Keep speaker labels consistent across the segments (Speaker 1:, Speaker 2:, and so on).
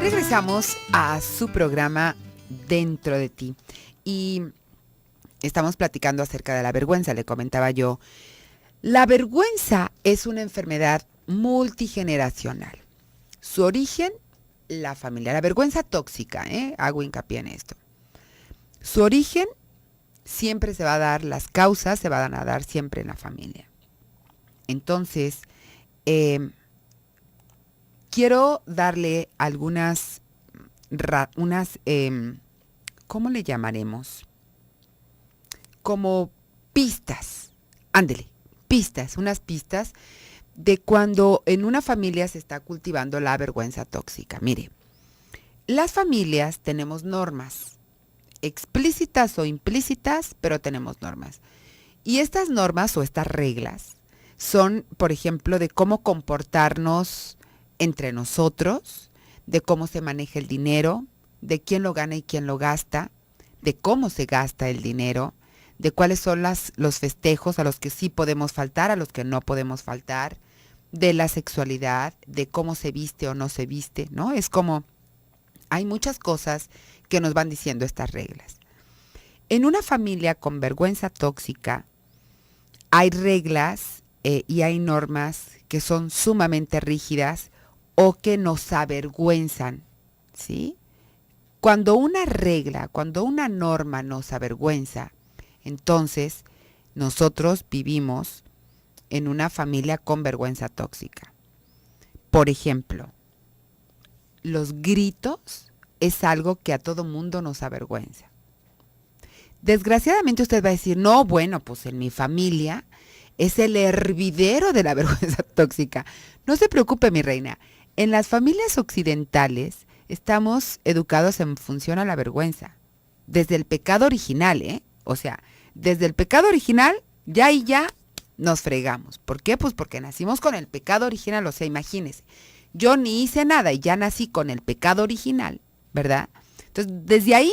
Speaker 1: Regresamos a su programa Dentro de ti y estamos platicando acerca de la vergüenza. Le comentaba yo, la vergüenza es una enfermedad multigeneracional. Su origen, la familia. La vergüenza tóxica, hago hincapié en esto. Su origen siempre se va a dar, las causas se van a dar siempre en la familia. Entonces, quiero darle algunas, ¿cómo le llamaremos? Como pistas. Ándele, pistas, unas pistas de cuando en una familia se está cultivando la vergüenza tóxica. Mire, las familias tenemos normas, explícitas o implícitas, pero tenemos normas. Y estas normas o estas reglas son, por ejemplo, de cómo comportarnos entre nosotros, de cómo se maneja el dinero, de quién lo gana y quién lo gasta, de cómo se gasta el dinero, de cuáles son los festejos a los que sí podemos faltar, a los que no podemos faltar, de la sexualidad, de cómo se viste o no se viste, ¿no? Es como, hay muchas cosas que nos van diciendo estas reglas. En una familia con vergüenza tóxica, hay reglas y hay normas que son sumamente rígidas o que nos avergüenzan, ¿sí? Cuando una regla, cuando una norma nos avergüenza, entonces nosotros vivimos en una familia con vergüenza tóxica. Por ejemplo, los gritos es algo que a todo mundo nos avergüenza. Desgraciadamente usted va a decir, no, bueno, pues en mi familia es el hervidero de la vergüenza tóxica. No se preocupe, mi reina. En las familias occidentales estamos educados en función a la vergüenza. Desde el pecado original, O sea, desde el pecado original, ya y ya nos fregamos. ¿Por qué? Pues porque nacimos con el pecado original. O sea, imagínese, yo ni hice nada y ya nací con el pecado original, ¿verdad? Entonces, desde ahí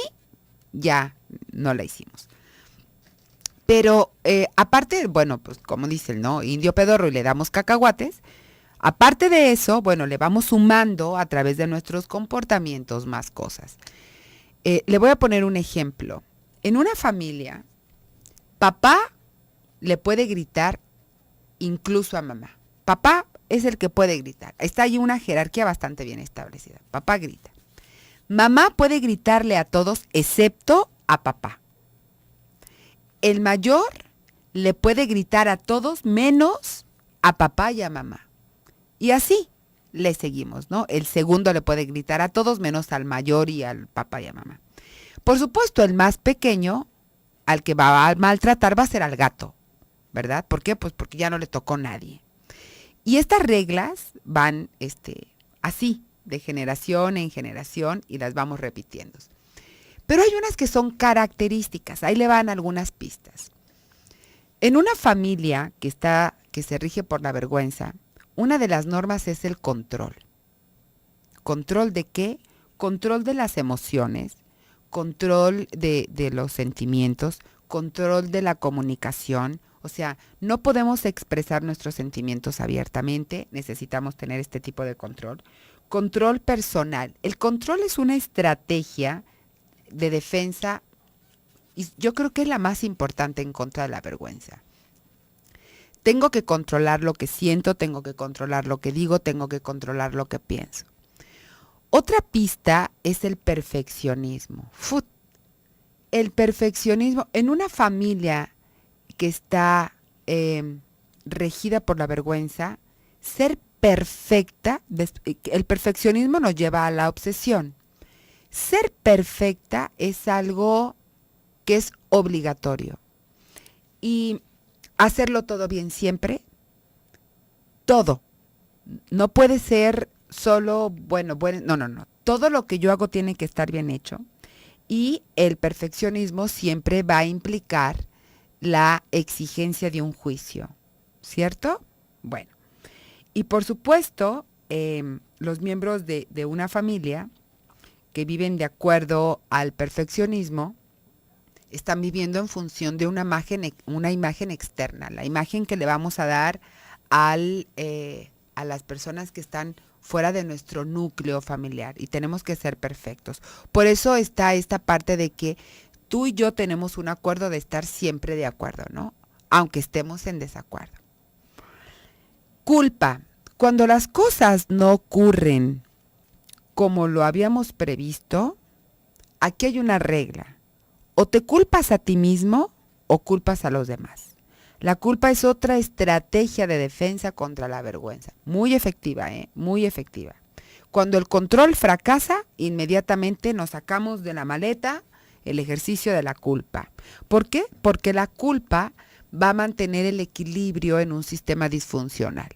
Speaker 1: ya no la hicimos. Pero aparte, bueno, pues como dicen, ¿no? Indio pedorro y le damos cacahuates. Aparte de eso, bueno, le vamos sumando a través de nuestros comportamientos más cosas. Le voy a poner un ejemplo. En una familia, papá le puede gritar incluso a mamá. Papá es el que puede gritar. Está ahí una jerarquía bastante bien establecida. Papá grita. Mamá puede gritarle a todos excepto a papá. El mayor le puede gritar a todos menos a papá y a mamá. Y así le seguimos, ¿no? El segundo le puede gritar a todos menos al mayor y al papá y a mamá. Por supuesto, el más pequeño, al que va a maltratar va a ser al gato, ¿verdad? ¿Por qué? Pues porque ya no le tocó a nadie. Y estas reglas van así, de generación en generación, y las vamos repitiendo. Pero hay unas que son características, ahí le van algunas pistas. En una familia que se rige por la vergüenza, una de las normas es el control. ¿Control de qué? Control de las emociones, control de los sentimientos, control de la comunicación. O sea, no podemos expresar nuestros sentimientos abiertamente, necesitamos tener este tipo de control. Control personal. El control es una estrategia de defensa y yo creo que es la más importante en contra de la vergüenza. Tengo que controlar lo que siento, tengo que controlar lo que digo, tengo que controlar lo que pienso. Otra pista es el perfeccionismo. El perfeccionismo en una familia que está regida por la vergüenza, ser perfecta, el perfeccionismo nos lleva a la obsesión. Ser perfecta es algo que es obligatorio. Y hacerlo todo bien siempre, todo. No puede ser solo, bueno, no. Todo lo que yo hago tiene que estar bien hecho. Y el perfeccionismo siempre va a implicar la exigencia de un juicio, ¿cierto? Bueno, y por supuesto, los miembros de una familia que viven de acuerdo al perfeccionismo están viviendo en función de una imagen externa, la imagen que le vamos a dar a las personas que están fuera de nuestro núcleo familiar y tenemos que ser perfectos. Por eso está esta parte de que tú y yo tenemos un acuerdo de estar siempre de acuerdo, ¿no? Aunque estemos en desacuerdo. Culpa. Cuando las cosas no ocurren como lo habíamos previsto, aquí hay una regla. O te culpas a ti mismo o culpas a los demás. La culpa es otra estrategia de defensa contra la vergüenza. Muy efectiva, muy efectiva. Cuando el control fracasa, inmediatamente nos sacamos de la maleta el ejercicio de la culpa. ¿Por qué? Porque la culpa va a mantener el equilibrio en un sistema disfuncional.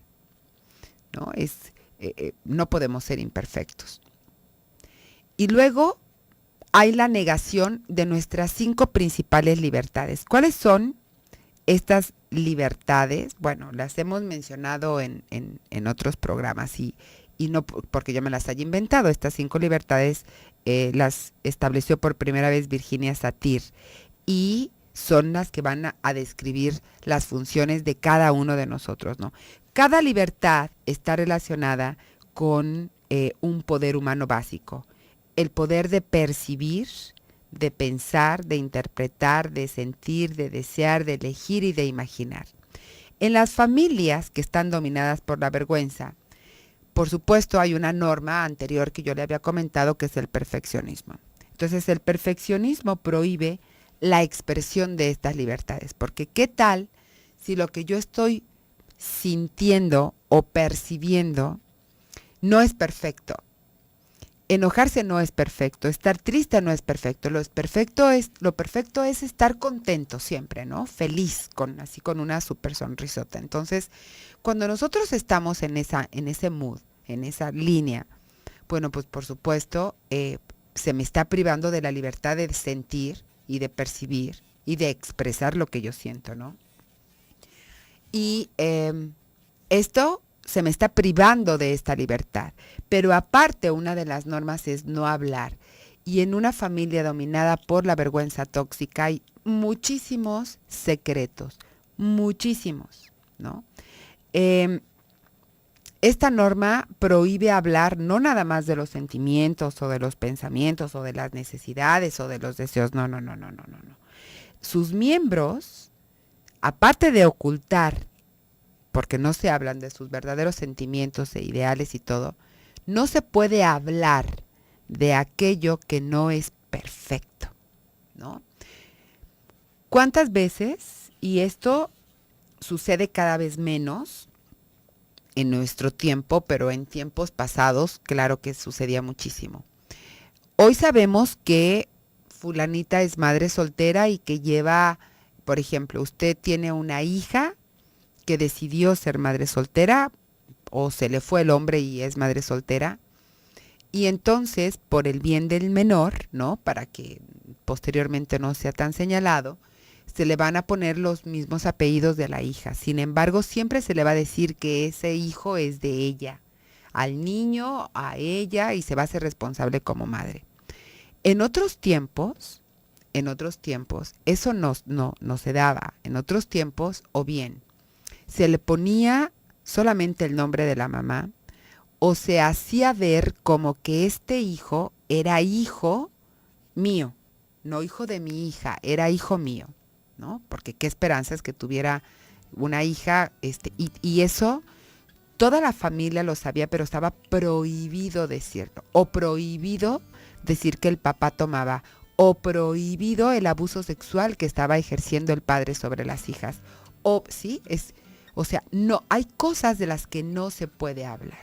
Speaker 1: No podemos ser imperfectos. Y luego hay la negación de nuestras 5 principales libertades. ¿Cuáles son estas libertades? Bueno, las hemos mencionado en otros programas y no porque yo me las haya inventado. Estas 5 libertades las estableció por primera vez Virginia Satir y son las que van a describir las funciones de cada uno de nosotros, ¿no? Cada libertad está relacionada con un poder humano básico. El poder de percibir, de pensar, de interpretar, de sentir, de desear, de elegir y de imaginar. En las familias que están dominadas por la vergüenza, por supuesto hay una norma anterior que yo le había comentado que es el perfeccionismo. Entonces el perfeccionismo prohíbe la expresión de estas libertades, porque ¿qué tal si lo que yo estoy sintiendo o percibiendo no es perfecto? Enojarse no es perfecto, estar triste no es perfecto, lo perfecto es estar contento siempre, ¿no? Feliz, así con una súper sonrisota. Entonces, cuando nosotros estamos en ese mood, en esa línea, bueno, pues por supuesto, se me está privando de la libertad de sentir y de percibir y de expresar lo que yo siento, ¿no? Y esto se me está privando de esta libertad. Pero aparte, una de las normas es no hablar. Y en una familia dominada por la vergüenza tóxica hay muchísimos secretos, muchísimos, ¿no? Esta norma prohíbe hablar no nada más de los sentimientos o de los pensamientos o de las necesidades o de los deseos, no. Sus miembros, aparte de ocultar, porque no se hablan de sus verdaderos sentimientos e ideales y todo, no se puede hablar de aquello que no es perfecto, ¿no? ¿Cuántas veces, y esto sucede cada vez menos en nuestro tiempo, pero en tiempos pasados, claro que sucedía muchísimo? Hoy sabemos que fulanita es madre soltera y que lleva, por ejemplo, usted tiene una hija que decidió ser madre soltera o se le fue el hombre y es madre soltera. Y entonces, por el bien del menor, ¿no? Para que posteriormente no sea tan señalado, se le van a poner los mismos apellidos de la hija. Sin embargo, siempre se le va a decir que ese hijo es de ella, al niño, a ella, y se va a hacer responsable como madre. En otros tiempos, eso no se daba. En otros tiempos, o bien se le ponía solamente el nombre de la mamá, o se hacía ver como que este hijo era hijo mío, no hijo de mi hija, era hijo mío, ¿no? Porque qué esperanza es que tuviera una hija, y eso toda la familia lo sabía, pero estaba prohibido decirlo, o prohibido decir que el papá tomaba, o prohibido el abuso sexual que estaba ejerciendo el padre sobre las hijas, no, hay cosas de las que no se puede hablar.